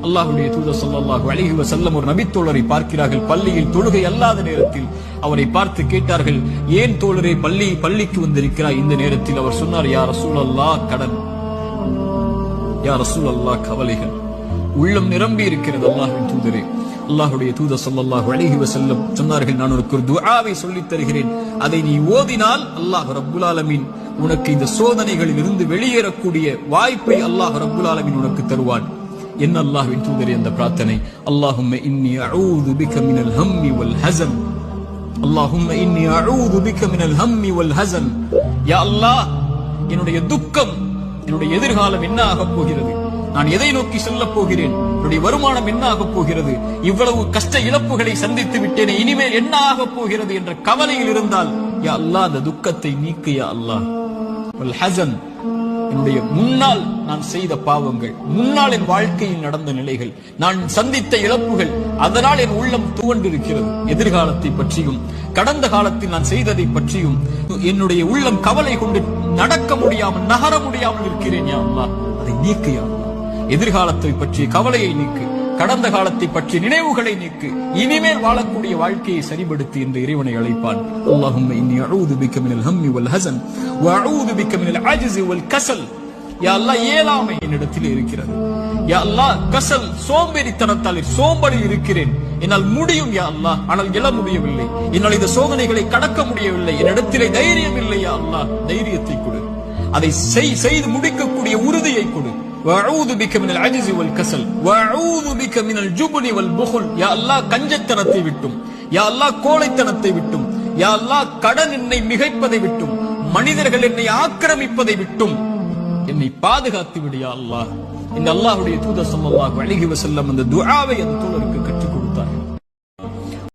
அல்லாஹ்வுடைய தூதர் ஸல்லல்லாஹு அலைஹி வஸல்லம் ஒரு நபித்தோழரை பார்க்கிறார்கள். பள்ளியில் தொழுகை அல்லாத நேரத்தில் அவரை பார்த்து கேட்டார்கள், ஏன் தோழரே பள்ளிக்கு வந்திருக்கிறாய் இந்த நேரத்தில்? அவர் சொன்னார், யா ரசூலல்லாஹ், கடன், யா ரசூலல்லாஹ், கவலைகள். உள்ளம் நிரம்பி இருக்கிறது அல்லாஹ்வின் தூதரே. அல்லாஹ்வுடைய தூதர் ஸல்லல்லாஹு அலைஹி வஸல்லம் சொன்னார்கள், நான் உனக்கு ஒரு துஆவை சொல்லித் தருகிறேன், அதை நீ ஓதினால் அல்லாஹ் ரப்புல் ஆலமீன் உனக்கு இந்த சோதனைகளில் இருந்து வெளியேறக்கூடிய வாய்ப்பை அல்லாஹ் ரப்புல் ஆலமீன் உனக்கு தருவான். என்ன அல்லாஹ்வின் தூதரே அந்த பிரார்த்தனை? அல்லாஹும்ம இன்னி அஊது பிக மினல் ஹம்மி வல் ஹஸன், அல்லாஹும்ம இன்னி அஊது பிக மினல் ஹம்மி வல் ஹஸன். யா அல்லாஹ், என்னுடைய துக்கம், என்னுடைய எதிர்காலம் என்ன ஆகப் போகிறது, நான் எதை நோக்கி செல்லப் போகிறேன், என்னுடைய வருமானம் என்ன ஆகப் போகிறது, இவ்வளவு கஷ்ட இழப்புகளை சந்தித்து விட்டேனே, இனிமேல் என்ன ஆகப் போகிறது என்ற கவலையில் இருந்தால் யா அல்லாஹ் அந்த துக்கத்தை நீக்கு யா அல்லாஹ். வல் ஹஸன், என்னுடைய முன்னால் நான் செய்த பாவங்கள், முன்னால் என் வாழ்க்கையில் நடந்த நிலைகள், நான் சந்தித்த இழப்புகள், அதனால் என் உள்ளம் துவண்டிருக்கிறது. எதிர்காலத்தை பற்றியும் கடந்த காலத்தில் நான் செய்ததை பற்றியும் என்னுடைய உள்ளம் கவலை கொண்டு நடக்க முடியாமல், நகர முடியாமல் இருக்கிறேன் யா அல்லாஹ், அதை நீக்கு யா அல்லாஹ். எதிர்காலத்தை பற்றிய கவலையை நீக்கு, கடந்த காலத்தை பற்றிய நினைவுகளை நீக்கு, இனிமேல் வாழக்கூடிய வாழ்க்கையை சரிபடுத்தி என்று இறைவனை அழைப்பான். அல்லாஹும்ம இன்னி அஊது பிக மினல் ஹம்மி வல் ஹஸன் வ அஊது பிக மினல் அஜ்ஸி வல் கஸல். யா அல்லாஹ், இயலாமை என்னிடத்தில் இருக்கிறது. யா அல்லாஹ், கஸல், சோம்பேறித்தனத்தால் சோம்பலில் இருக்கிறேன். என்னால் முடியும் யா அல்லாஹ், ஆனால் எழ முடியவில்லை. என்னால் இந்த சோதனைகளை கடக்க முடியவில்லை. என்னிடத்திலே தைரியம் இல்லை யா அல்லாஹ், தைரியத்தை கொடு. அதை செய்து முடிக்கக்கூடிய உறுதியை கொடு. வஅஊது பிக மினல் அஜ்ஸி வல் கஸல் வஅஊது பிக மினல் ஜுப்னி வல் புஹுல். யா அல்லாஹ், கஞ்சத்தனத்தை விட்டும், யா அல்லாஹ், கோழைத்தனத்தை விட்டும், யா அல்லாஹ், கடன் என்னை மிகைப்பதை விட்டும், மனிதர்கள் என்னை ஆக்கிரமிப்பதை விட்டும் என்னை பாதுகாத்து விடு யா அல்லாஹ். இந்த அல்லாஹ்வுடைய தூதர் ஸல்லல்லாஹு அலைஹி வஸல்லம் அந்த துஆவை அந்த தோழருக்கு